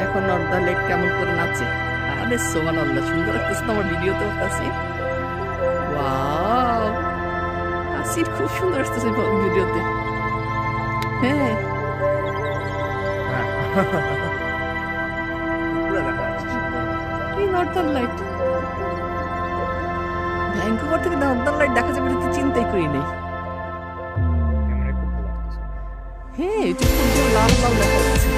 দেখো নর্দার লাইট কেমন করে নাচে। আরে সুবহানাল্লাহ, সুন্দর লাগতেছে তো আমার ভিডিওতে আসির। ওয়াও, আসির খুব সুন্দর আসতেছে ভিডিওতে। হ্যাঁ কি নর্দার লাইট, ভ্যাঙ্কুভার থেকে নর্দার লাইট দেখা যাবে এটা তো চিন্তাই করি নাই। হ্যাঁ এটা খুব লাল লাল দেখা যাচ্ছে।